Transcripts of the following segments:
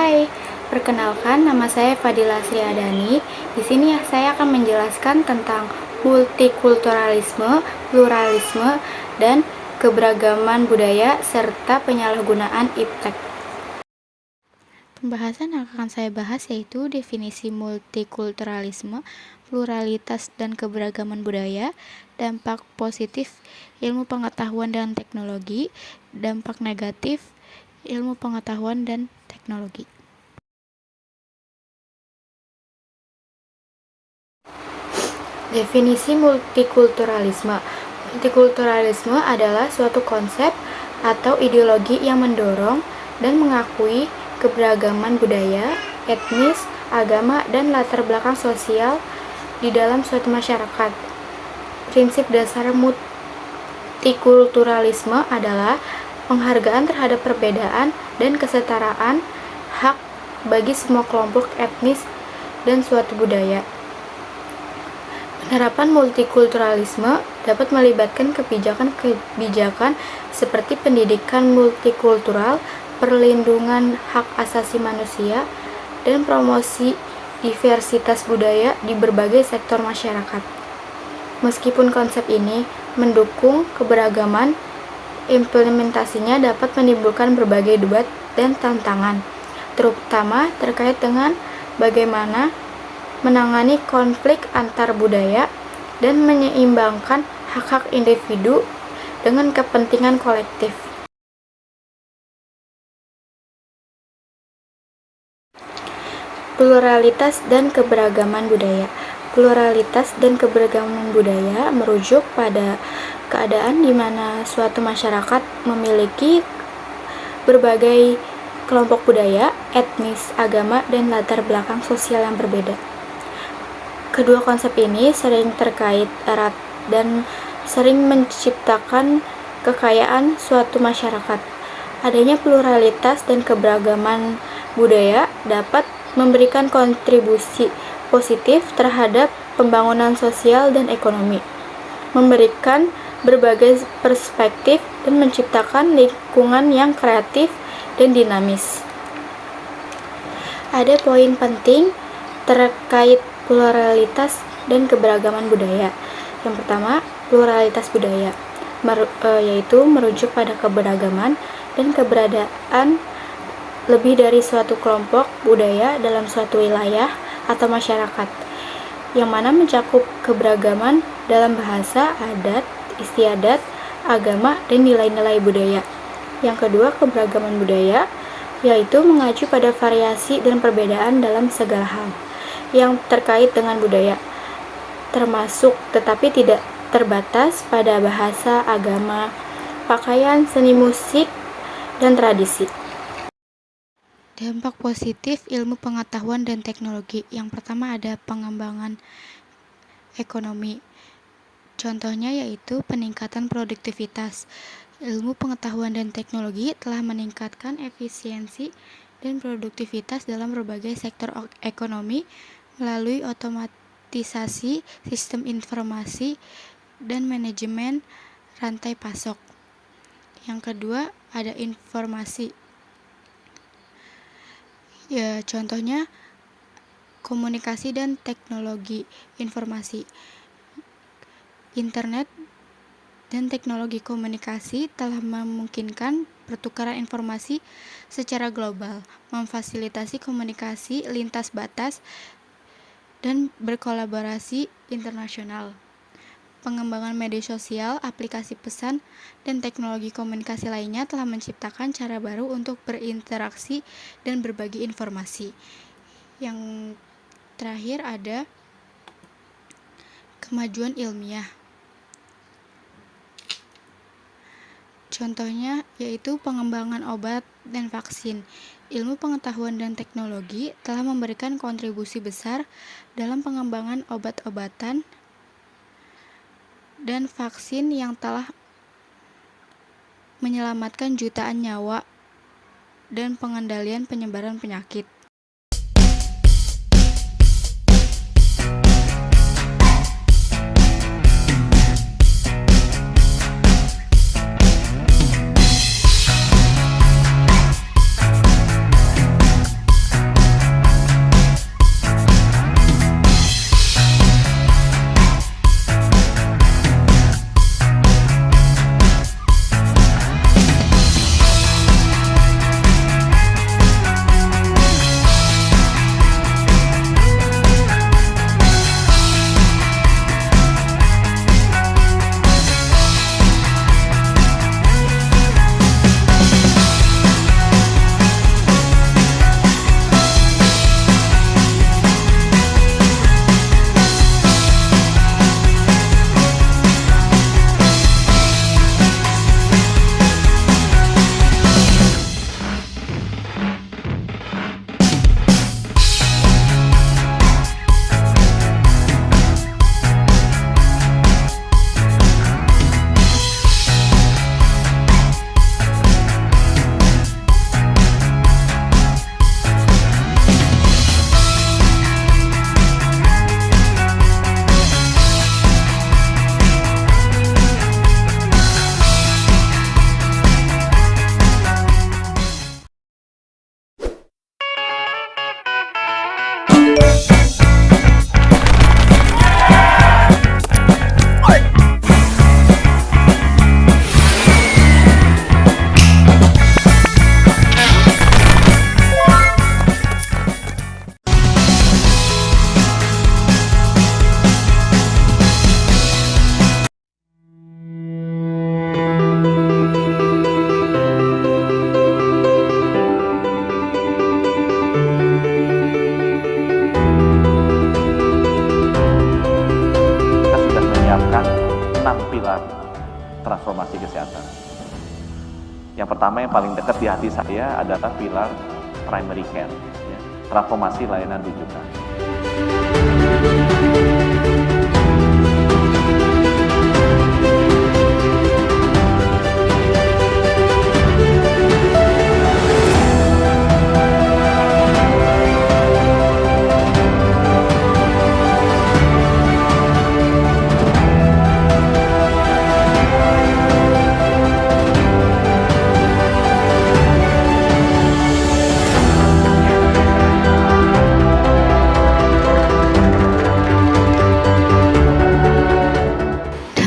Hai, perkenalkan nama saya Fadila Sriadani. Di sini saya akan menjelaskan tentang multikulturalisme, pluralisme, dan keberagaman budaya serta penyalahgunaan iptek. Pembahasan yang akan saya bahas yaitu definisi multikulturalisme, pluralitas dan keberagaman budaya, dampak positif ilmu pengetahuan dan teknologi, dampak negatif ilmu pengetahuan dan teknologi. Definisi multikulturalisme. Multikulturalisme adalah suatu konsep atau ideologi yang mendorong dan mengakui keberagaman budaya, etnis, agama, dan latar belakang sosial di dalam suatu masyarakat. Prinsip dasar multikulturalisme adalah penghargaan terhadap perbedaan dan kesetaraan hak bagi semua kelompok etnis dan suatu budaya. Penerapan multikulturalisme dapat melibatkan kebijakan seperti pendidikan multikultural, perlindungan hak asasi manusia, dan promosi diversitas budaya di berbagai sektor masyarakat. Meskipun konsep ini mendukung keberagaman, implementasinya dapat menimbulkan berbagai debat dan tantangan, terutama terkait dengan bagaimana menangani konflik antar budaya dan menyeimbangkan hak-hak individu dengan kepentingan kolektif. Pluralitas dan keberagaman budaya. Pluralitas dan keberagaman budaya merujuk pada keadaan di mana suatu masyarakat memiliki berbagai kelompok budaya, etnis, agama, dan latar belakang sosial yang berbeda. Kedua konsep ini sering terkait erat dan sering menciptakan kekayaan suatu masyarakat. Adanya pluralitas dan keberagaman budaya dapat memberikan kontribusi positif terhadap pembangunan sosial dan ekonomi, memberikan berbagai perspektif dan menciptakan lingkungan yang kreatif dan dinamis. Ada poin penting terkait pluralitas dan keberagaman budaya. Yang pertama, pluralitas budaya, yaitu merujuk pada keberagaman dan keberadaan lebih dari suatu kelompok budaya dalam suatu wilayah atau masyarakat, yang mana mencakup keberagaman dalam bahasa, adat, istiadat, agama, dan nilai-nilai budaya. Yang kedua, keberagaman budaya, yaitu mengacu pada variasi dan perbedaan dalam segala hal yang terkait dengan budaya, termasuk tetapi tidak terbatas pada bahasa, agama, pakaian, seni musik, dan tradisi. Dampak positif ilmu pengetahuan dan teknologi. Yang pertama ada pengembangan ekonomi. Contohnya yaitu peningkatan produktivitas. Ilmu pengetahuan dan teknologi telah meningkatkan efisiensi dan produktivitas dalam berbagai sektor ekonomi melalui otomatisasi sistem informasi dan manajemen rantai pasok. Yang kedua ada informasi. Ya, contohnya komunikasi dan teknologi informasi. Internet dan teknologi komunikasi telah memungkinkan pertukaran informasi secara global, memfasilitasi komunikasi lintas batas, dan berkolaborasi internasional. Pengembangan media sosial, aplikasi pesan, dan teknologi komunikasi lainnya telah menciptakan cara baru untuk berinteraksi dan berbagi informasi. Yang terakhir ada kemajuan ilmiah. Contohnya yaitu pengembangan obat dan vaksin. Ilmu pengetahuan dan teknologi telah memberikan kontribusi besar dalam pengembangan obat-obatan dan vaksin yang telah menyelamatkan jutaan nyawa dan pengendalian penyebaran penyakit. Yang pertama yang paling dekat di hati saya adalah pilar primary care, ya, transformasi layanan rujukan.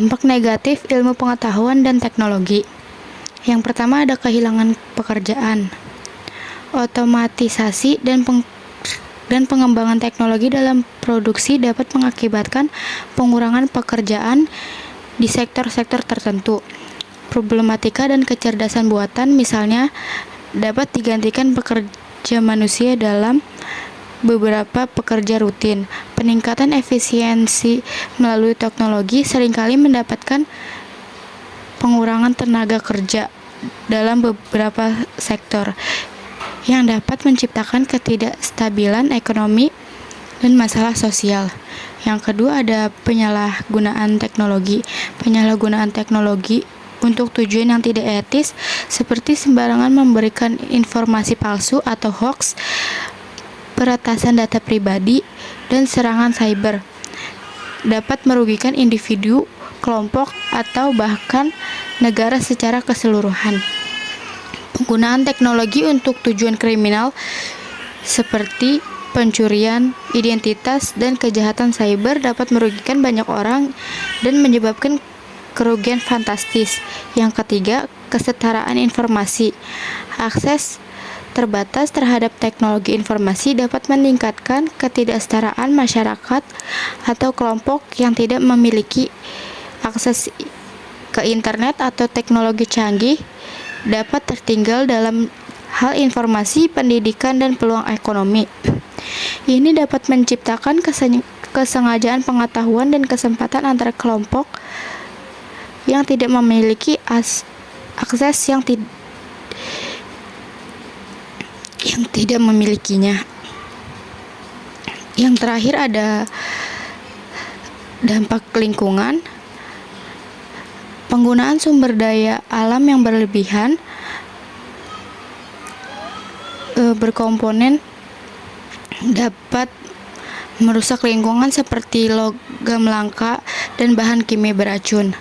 Dampak negatif ilmu pengetahuan dan teknologi. Yang pertama ada kehilangan pekerjaan. Otomatisasi dan pengembangan teknologi dalam produksi dapat mengakibatkan pengurangan pekerjaan di sektor-sektor tertentu. Problematika dan kecerdasan buatan misalnya dapat digantikan pekerja manusia dalam beberapa pekerja rutin. Peningkatan efisiensi melalui teknologi seringkali mendapatkan pengurangan tenaga kerja dalam beberapa sektor yang dapat menciptakan ketidakstabilan ekonomi dan masalah sosial. Yang kedua ada penyalahgunaan teknologi. Penyalahgunaan teknologi untuk tujuan yang tidak etis seperti sembarangan memberikan informasi palsu atau hoax, peretasan data pribadi, dan serangan cyber dapat merugikan individu, kelompok, atau bahkan negara secara keseluruhan. Penggunaan teknologi untuk tujuan kriminal seperti pencurian identitas dan kejahatan cyber dapat merugikan banyak orang dan menyebabkan kerugian fantastis. Yang ketiga, kesetaraan informasi. Akses terbatas terhadap teknologi informasi dapat meningkatkan ketidaksetaraan masyarakat atau kelompok yang tidak memiliki akses ke internet atau teknologi canggih dapat tertinggal dalam hal informasi, pendidikan, dan peluang ekonomi. Ini dapat menciptakan kesengajaan pengetahuan dan kesempatan antara kelompok yang tidak memiliki akses yang tidak memilikinya. Yang terakhir ada dampak lingkungan. Penggunaan sumber daya alam yang berlebihan berkomponen dapat merusak lingkungan seperti logam langka dan bahan kimia beracun.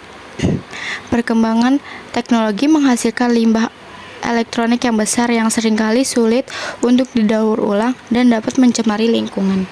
Perkembangan teknologi menghasilkan limbah elektronik yang besar yang seringkali sulit untuk didaur ulang dan dapat mencemari lingkungan.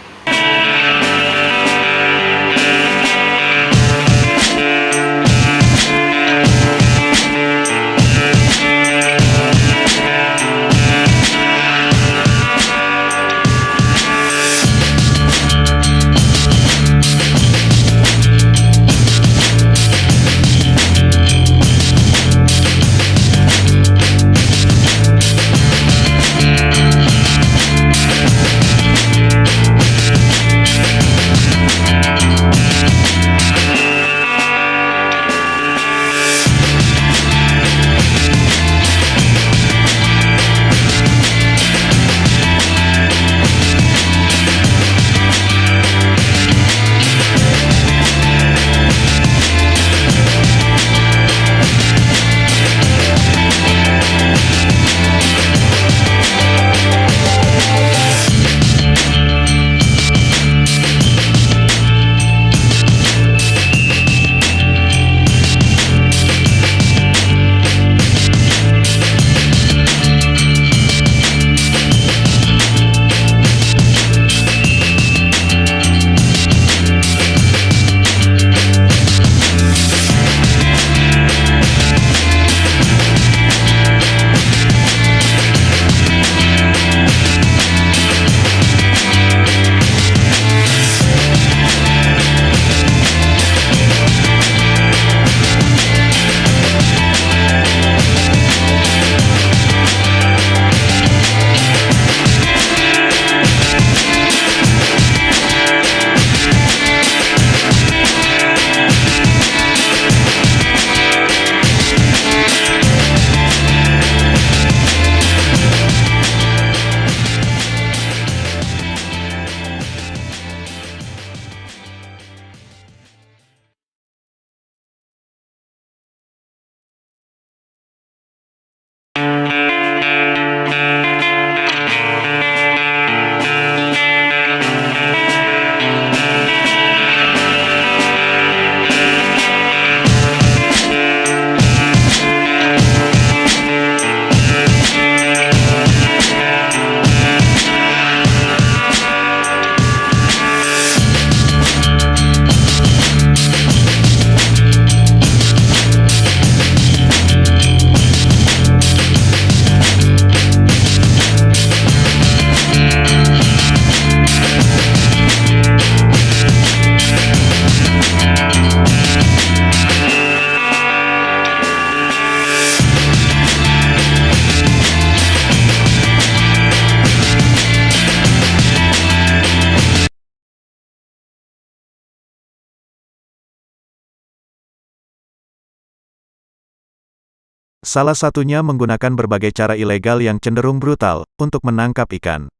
Salah satunya menggunakan berbagai cara ilegal yang cenderung brutal untuk menangkap ikan.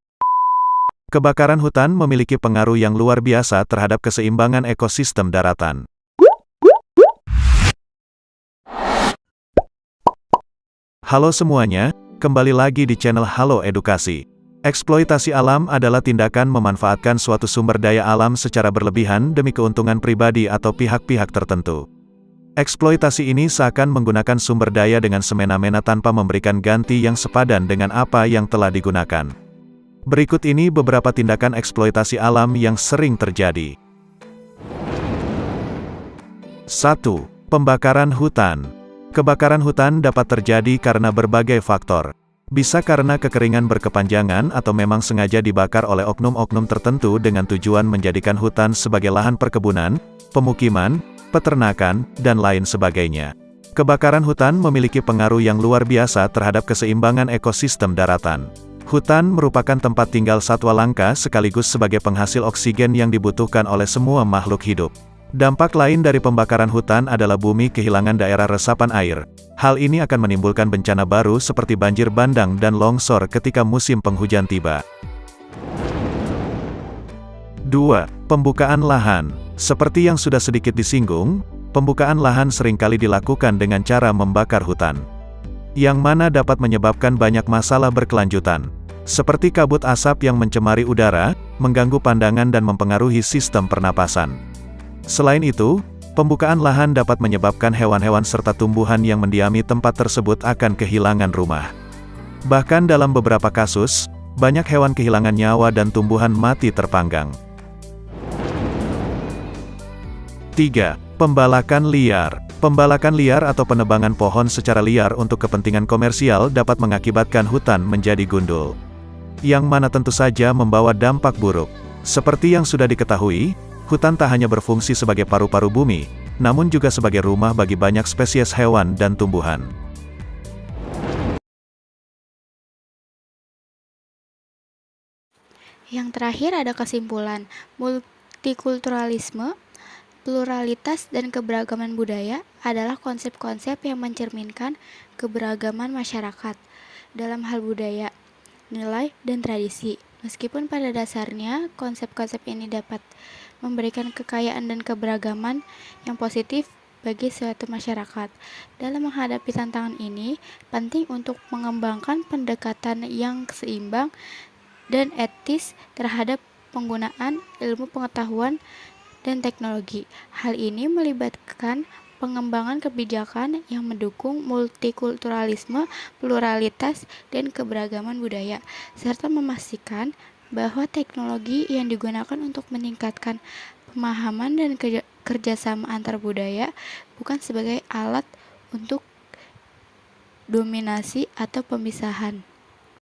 Kebakaran hutan memiliki pengaruh yang luar biasa terhadap keseimbangan ekosistem daratan. Halo semuanya, kembali lagi di channel Halo Edukasi. Eksploitasi alam adalah tindakan memanfaatkan suatu sumber daya alam secara berlebihan demi keuntungan pribadi atau pihak-pihak tertentu. Eksploitasi ini seakan menggunakan sumber daya dengan semena-mena tanpa memberikan ganti yang sepadan dengan apa yang telah digunakan. Berikut ini beberapa tindakan eksploitasi alam yang sering terjadi. 1. Pembakaran hutan. Kebakaran hutan dapat terjadi karena berbagai faktor. Bisa karena kekeringan berkepanjangan atau memang sengaja dibakar oleh oknum-oknum tertentu dengan tujuan menjadikan hutan sebagai lahan perkebunan, pemukiman, peternakan, dan lain sebagainya. Kebakaran hutan memiliki pengaruh yang luar biasa terhadap keseimbangan ekosistem daratan. Hutan merupakan tempat tinggal satwa langka sekaligus sebagai penghasil oksigen yang dibutuhkan oleh semua makhluk hidup. Dampak lain dari pembakaran hutan adalah bumi kehilangan daerah resapan air. Hal ini akan menimbulkan bencana baru seperti banjir bandang dan longsor ketika musim penghujan tiba. 2. Pembukaan lahan. Seperti yang sudah sedikit disinggung, pembukaan lahan seringkali dilakukan dengan cara membakar hutan, yang mana dapat menyebabkan banyak masalah berkelanjutan, seperti kabut asap yang mencemari udara, mengganggu pandangan dan mempengaruhi sistem pernapasan. Selain itu, pembukaan lahan dapat menyebabkan hewan-hewan serta tumbuhan yang mendiami tempat tersebut akan kehilangan rumah. Bahkan dalam beberapa kasus, banyak hewan kehilangan nyawa dan tumbuhan mati terpanggang. 3. Pembalakan liar. Pembalakan liar atau penebangan pohon secara liar untuk kepentingan komersial dapat mengakibatkan hutan menjadi gundul, yang mana tentu saja membawa dampak buruk. Seperti yang sudah diketahui, hutan tak hanya berfungsi sebagai paru-paru bumi, namun juga sebagai rumah bagi banyak spesies hewan dan tumbuhan. Yang terakhir ada kesimpulan, multikulturalisme, pluralitas dan keberagaman budaya adalah konsep-konsep yang mencerminkan keberagaman masyarakat dalam hal budaya, nilai, dan tradisi. Meskipun pada dasarnya konsep-konsep ini dapat memberikan kekayaan dan keberagaman yang positif bagi suatu masyarakat. Dalam menghadapi tantangan ini, penting untuk mengembangkan pendekatan yang seimbang dan etis terhadap penggunaan ilmu pengetahuan dan teknologi. Hal ini melibatkan pengembangan kebijakan yang mendukung multikulturalisme, pluralitas, dan keberagaman budaya, serta memastikan bahwa teknologi yang digunakan untuk meningkatkan pemahaman dan kerjasama antar budaya bukan sebagai alat untuk dominasi atau pemisahan.